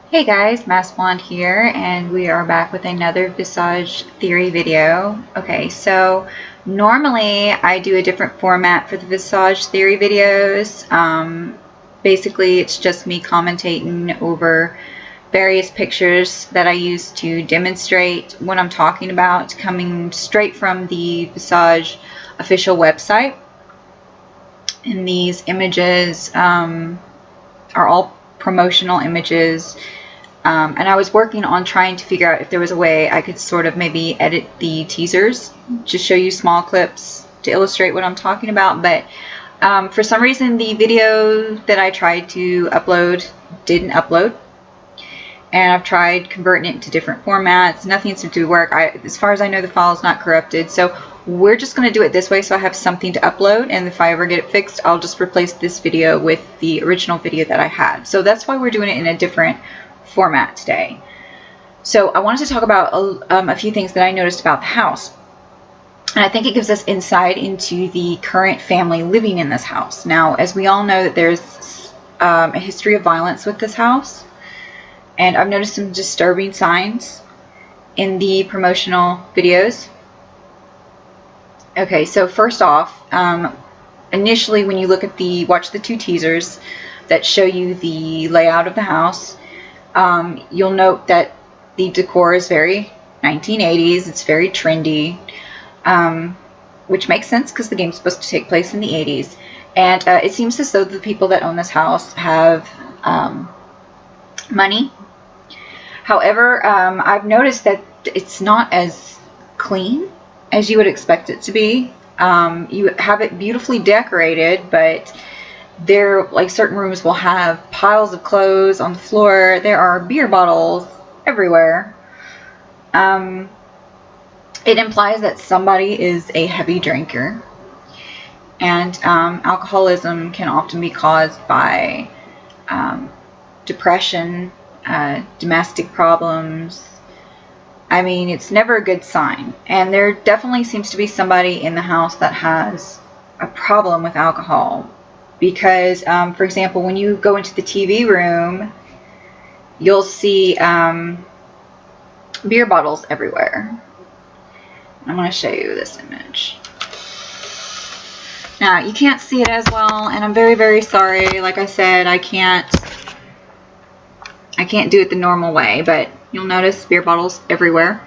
Hey guys, MasquedBlonde here, and we are back with another Visage theory video. Okay, so normally I do a different format for the Visage theory videos. Basically, it's just me commentating over various pictures that I use to demonstrate what I'm talking about, coming straight from the Visage official website. And these images are all promotional images. And I was working on trying to figure out if there was a way I could sort of maybe edit the teasers to show you small clips to illustrate what I'm talking about. But for some reason, the video that I tried to upload didn't upload. And I've tried converting it into different formats. Nothing seemed to work. As far as I know, the file is not corrupted. So we're just going to do it this way so I have something to upload. And if I ever get it fixed, I'll just replace this video with the original video that I had. So that's why we're doing it in a different format today. So I wanted to talk about a few things that I noticed about the house. And I think it gives us insight into the current family living in this house. Now, as we all know, that there's a history of violence with this house. And I've noticed some disturbing signs in the promotional videos. Okay, so first off, initially when you look at watch the two teasers that show you the layout of the house, you'll note that the decor is very 1980s. It's very trendy, which makes sense because the game's supposed to take place in the 80s. And it seems as though the people that own this house have money. However, I've noticed that it's not as clean as you would expect it to be. You have it beautifully decorated, but like certain rooms will have piles of clothes on the floor. There are beer bottles everywhere. It implies that somebody is a heavy drinker. And alcoholism can often be caused by depression, domestic problems. I mean, it's never a good sign. And there definitely seems to be somebody in the house that has a problem with alcohol. Because, for example, when you go into the TV room, you'll see beer bottles everywhere. I'm going to show you this image. Now, you can't see it as well, and I'm very, very sorry. Like I said, I can't do it the normal way, but you'll notice beer bottles everywhere.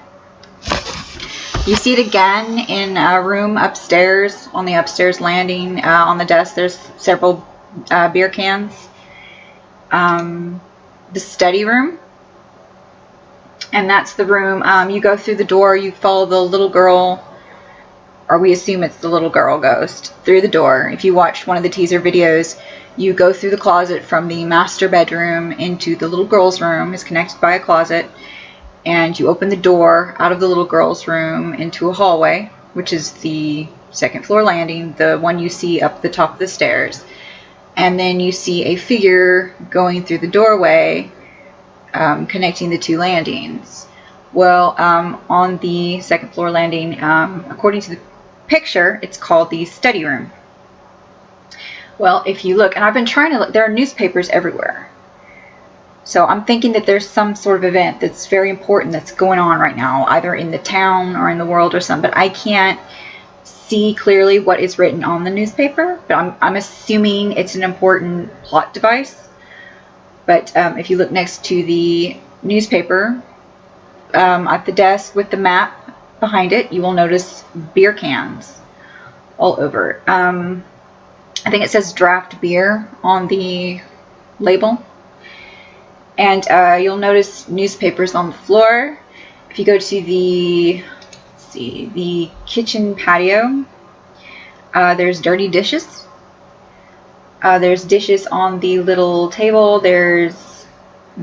You see it again in a room upstairs, on the upstairs landing. On the desk, there's several beer cans. The study room, and that's the room. You go through the door, you follow the little girl, or we assume it's the little girl ghost, through the door. If you watched one of the teaser videos, you go through the closet from the master bedroom into the little girl's room. It's connected by a closet. And you open the door out of the little girl's room into a hallway, which is the second floor landing, the one you see up the top of the stairs. And then you see a figure going through the doorway, connecting the two landings. Well, on the second floor landing, according to the picture, it's called the study room. Well, if you look, and I've been trying to look, there are newspapers everywhere. So I'm thinking that there's some sort of event that's very important that's going on right now, either in the town or in the world or something. But I can't see clearly what is written on the newspaper. But I'm assuming it's an important plot device. But if you look next to the newspaper, at the desk with the map behind it, you will notice beer cans all over. I think it says draft beer on the label. And you'll notice newspapers on the floor. If you go to the kitchen patio, there's dirty dishes. There's dishes on the little table. There's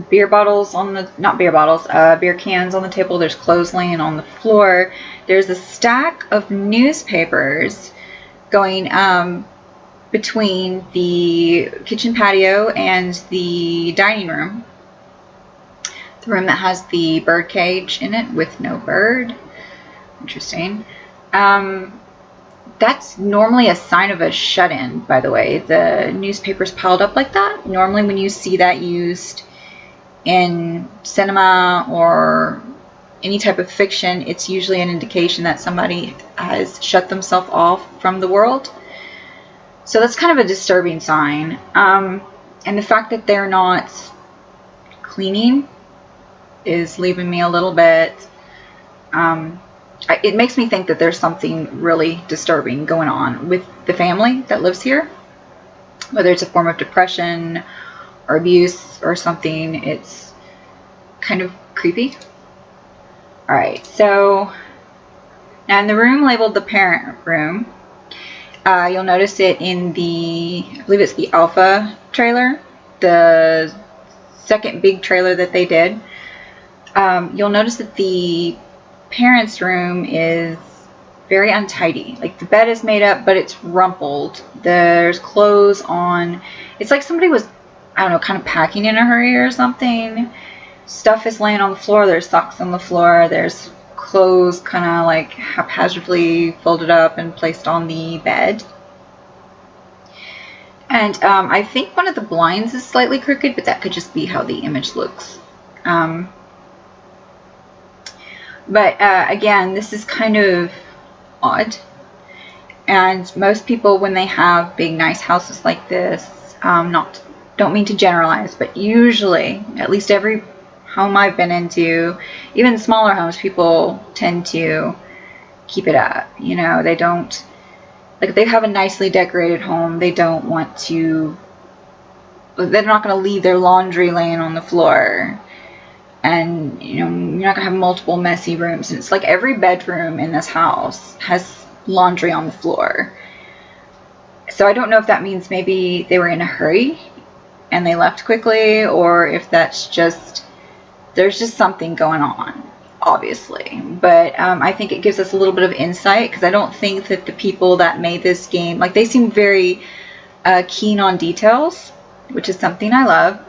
beer bottles on the, not beer bottles, beer cans on the table. There's clothes laying on the floor. There's a stack of newspapers going between the kitchen patio and the dining room. The room that has the bird cage in it with no bird. Interesting. That's normally a sign of a shut-in, by the way. The newspaper's piled up like that. Normally when you see that used in cinema or any type of fiction, it's usually an indication that somebody has shut themselves off from the world. So that's kind of a disturbing sign. And the fact that they're not cleaning is leaving me a little bit, it makes me think that there's something really disturbing going on with the family that lives here, whether it's a form of depression or abuse or something. It's kind of creepy. Alright, so now in the room labeled the parent room, you'll notice it in the, I believe it's the Alpha trailer, the second big trailer that they did. You'll notice that the parents' room is very untidy. Like, the bed is made up, but it's rumpled. There's clothes on. It's like somebody was, I don't know, kind of packing in a hurry or something. Stuff is laying on the floor. There's socks on the floor. There's clothes kind of like haphazardly folded up and placed on the bed. And I think one of the blinds is slightly crooked, but that could just be how the image looks. But again, this is kind of odd. And most people, when they have big, nice houses like this, don't mean to generalize, but usually, at least every home I've been into, even smaller homes, people tend to keep it up. You know, they don't, like, if they have a nicely decorated home, they don't want to, they're not going to leave their laundry laying on the floor. And, you know, you're not going to have multiple messy rooms. And it's like every bedroom in this house has laundry on the floor. So I don't know if that means maybe they were in a hurry and they left quickly, or if that's just, there's just something going on, obviously. But I think it gives us a little bit of insight, because I don't think that the people that made this game, like, they seem very keen on details, which is something I love.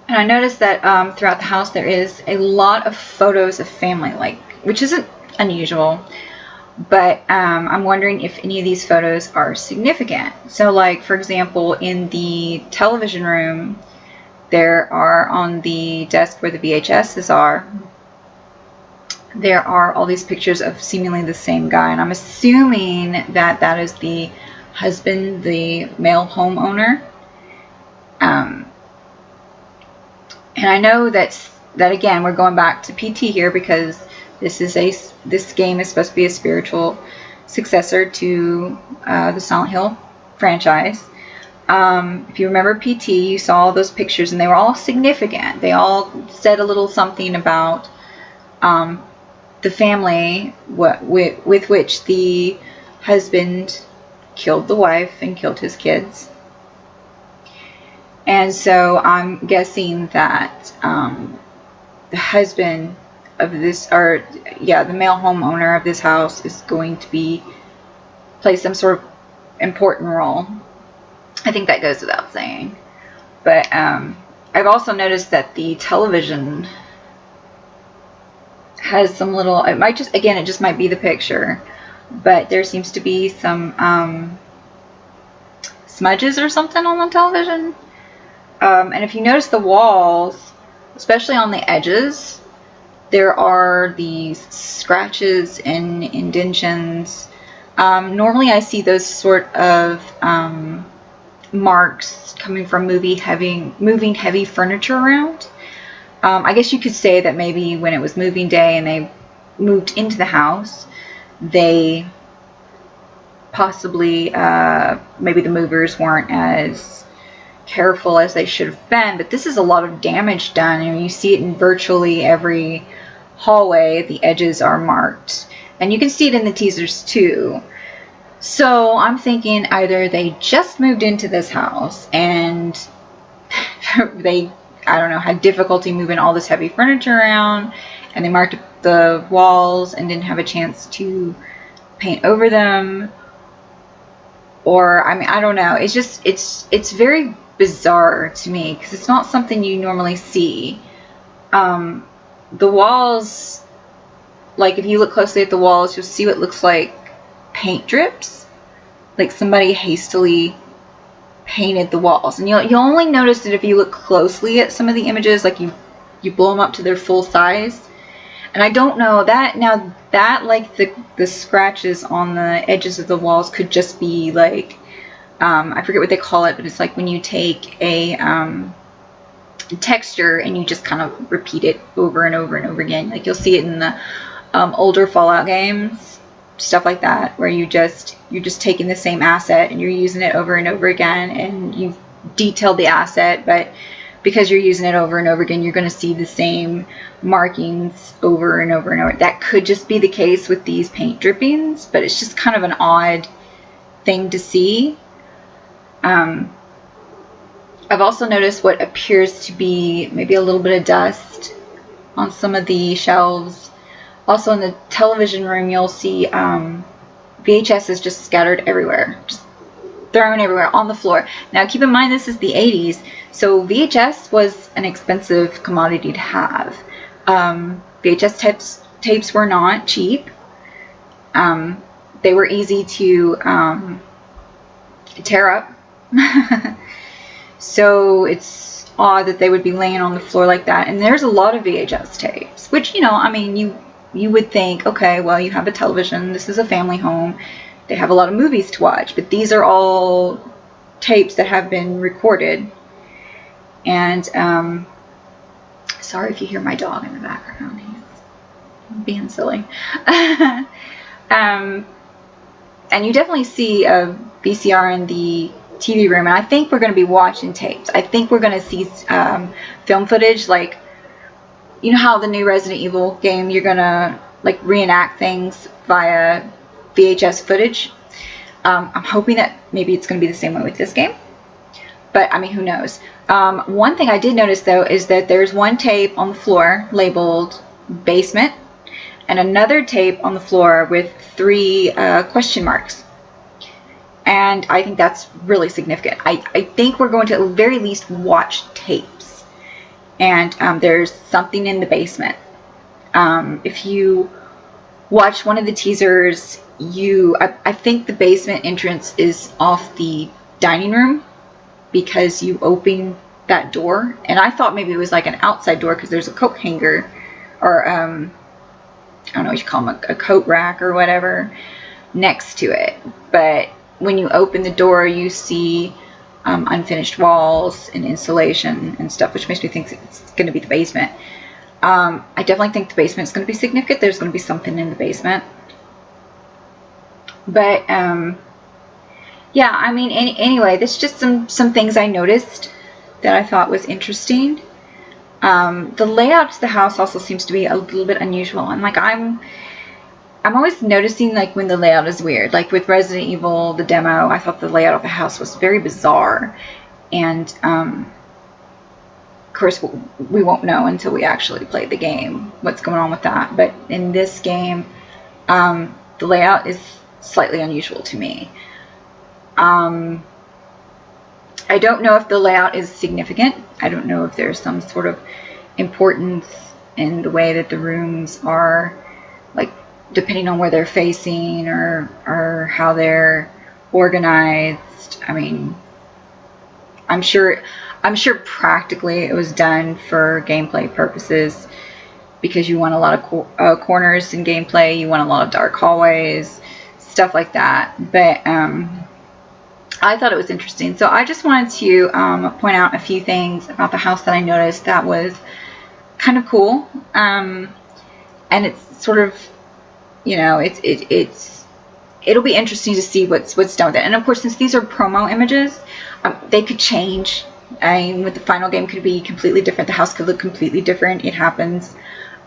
And I noticed that throughout the house there is a lot of photos of family, like, which isn't unusual. But I'm wondering if any of these photos are significant. So, like, for example, in the television room, there are, on the desk where the VHSs are, there are all these pictures of seemingly the same guy. And I'm assuming that that is the husband, the male homeowner. And I know that again, we're going back to PT here, because this game is supposed to be a spiritual successor to the Silent Hill franchise. If you remember PT, you saw all those pictures, and they were all significant. They all said a little something about the family with which the husband killed the wife and killed his kids. And so I'm guessing that the husband of this, or yeah, the male homeowner of this house is going to play some sort of important role. I think that goes without saying. But I've also noticed that the television has some little, it might just, again, it just might be the picture, but there seems to be some smudges or something on the television. And if you notice the walls, especially on the edges, there are these scratches and indentions. Normally I see those sort of marks coming from moving heavy furniture around. I guess you could say that maybe when it was moving day and they moved into the house, they possibly, maybe the movers weren't as careful as they should have been. But this is a lot of damage done, and you see it in virtually every hallway. The edges are marked, and you can see it in the teasers too. So I'm thinking either they just moved into this house and they, I don't know, had difficulty moving all this heavy furniture around, and they marked the walls and didn't have a chance to paint over them. Or, I mean, I don't know. It's just, it's very bizarre to me, because it's not something you normally see. The walls, like, if you look closely at the walls, you'll see what looks like paint drips. Like somebody hastily painted the walls. And you'll only notice it if you look closely at some of the images, like you blow them up to their full size. And I don't know that now, that like the scratches on the edges of the walls could just be like, I forget what they call it, but it's like when you take a texture and you just kind of repeat it over and over and over again. Like you'll see it in the older Fallout games, stuff like that, where you're just taking the same asset and you're using it over and over again, and you've detailed the asset, but because you're using it over and over again, you're going to see the same markings over and over and over. That could just be the case with these paint drippings, but it's just kind of an odd thing to see. I've also noticed what appears to be maybe a little bit of dust on some of the shelves. Also in the television room, you'll see VHS is just scattered everywhere, just thrown everywhere on the floor. Now keep in mind, this is the 80s, so VHS was an expensive commodity to have. VHS tapes were not cheap. They were easy to tear up. So it's odd that they would be laying on the floor like that. And there's a lot of VHS tapes, which, you know, I mean, you would think, okay, well, you have a television, this is a family home, they have a lot of movies to watch, but these are all tapes that have been recorded. And sorry if you hear my dog in the background, he's being silly. And you definitely see a VCR in the TV room, and I think we're going to be watching tapes. I think we're going to see film footage, like, you know how the new Resident Evil game, you're going to like reenact things via VHS footage. I'm hoping that maybe it's going to be the same way with this game, but I mean, who knows. One thing I did notice though is that there's one tape on the floor labeled basement and another tape on the floor with 3 question marks. And I think that's really significant. I think we're going to at the very least watch tapes. And there's something in the basement. If you watch one of the teasers, I think the basement entrance is off the dining room, because you open that door. And I thought maybe it was like an outside door because there's a coat hanger, or I don't know what you call them, a coat rack or whatever next to it. But when you open the door, you see unfinished walls and insulation and stuff, which makes me think it's going to be the basement. I definitely think the basement is going to be significant. There's going to be something in the basement. But yeah, I mean, anyway, there's just some things I noticed that I thought was interesting. The layout of the house also seems to be a little bit unusual, and like I'm always noticing like when the layout is weird. Like with Resident Evil, the demo, I thought the layout of the house was very bizarre, and of course we won't know until we actually play the game what's going on with that. But in this game, the layout is slightly unusual to me. I don't know if the layout is significant. I don't know if there's some sort of importance in the way that the rooms are, like, depending on where they're facing or how they're organized. I mean, I'm sure practically it was done for gameplay purposes, because you want a lot of corners in gameplay, you want a lot of dark hallways, stuff like that. But I thought it was interesting, so I just wanted to point out a few things about the house that I noticed that was kind of cool. And it's sort of, you know, it'll be interesting to see what's done with it. And of course, since these are promo images, they could change. I mean, with the final game, could be completely different. The house could look completely different. It happens.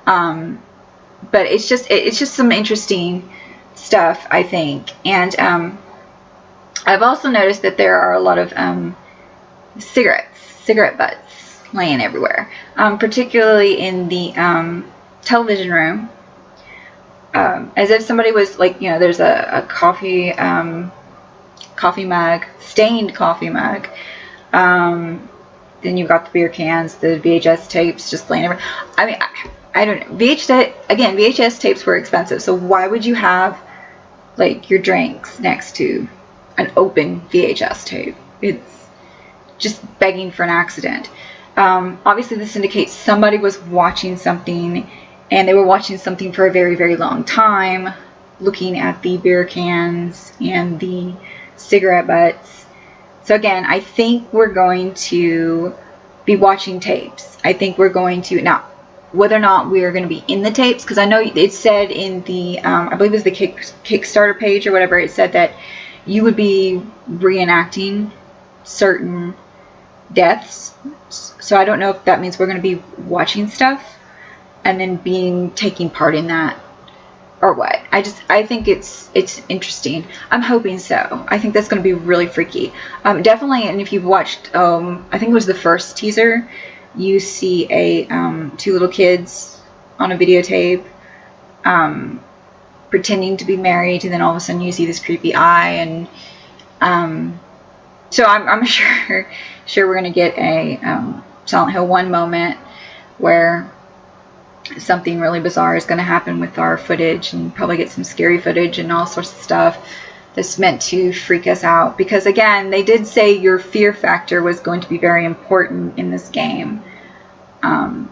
But it's just some interesting stuff, I think. And I've also noticed that there are a lot of cigarette butts laying everywhere, particularly in the television room. As if somebody was, like, you know, there's a coffee mug, stained coffee mug. Then you've got the beer cans, the VHS tapes just laying everywhere. I mean, I don't know. VHS tapes were expensive, so why would you have, like, your drinks next to an open VHS tape? just begging for an accident. Obviously this indicates somebody was watching something, and they were watching something for a very, very long time, looking at the beer cans and the cigarette butts. So again, I think we're going to be watching tapes. I think we're going to, now whether or not we are going to be in the tapes, because I know it said in the, I believe it was the Kickstarter page or whatever, it said that you would be reenacting certain deaths. So I don't know if that means we're going to be watching stuff and then taking part in that, or what. I think it's interesting. I'm hoping so. I think that's going to be really freaky. Definitely, and if you've watched, I think it was the first teaser, you see a two little kids on a videotape pretending to be married, and then all of a sudden you see this creepy eye, and so I'm sure we're going to get a Silent Hill 1 moment where something really bizarre is going to happen with our footage, and probably get some scary footage and all sorts of stuff that's meant to freak us out. Because again, they did say your fear factor was going to be very important in this game.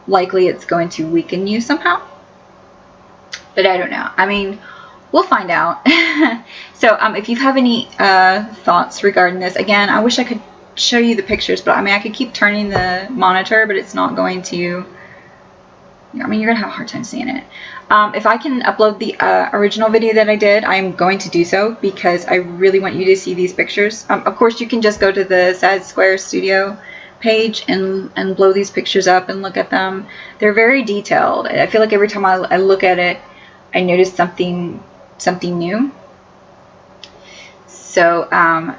Likely it's going to weaken you somehow, but I don't know. I mean, we'll find out. So if you have any thoughts regarding this, again, I wish I could show you the pictures, but I mean, I could keep turning the monitor, but it's not going to, I mean, you're gonna have a hard time seeing it. If I can upload the original video that I did, I'm going to do so, because I really want you to see these pictures. Of course, you can just go to the SadSquare Studio page and blow these pictures up and look at them. They're very detailed. I feel like every time I look at it, I notice something new. So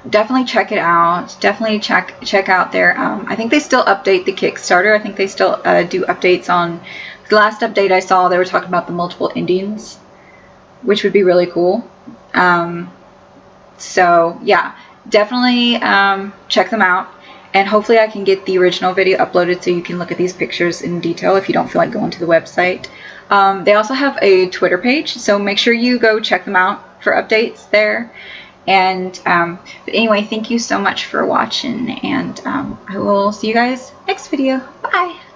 definitely check it out. Definitely check out their, I think they still update the Kickstarter. I think they still do updates on, the last update I saw, they were talking about the multiple endings, which would be really cool. So yeah, definitely check them out. And hopefully I can get the original video uploaded so you can look at these pictures in detail if you don't feel like going to the website. They also have a Twitter page, so make sure you go check them out for updates there. And but anyway, thank you so much for watching, and I will see you guys next video. Bye!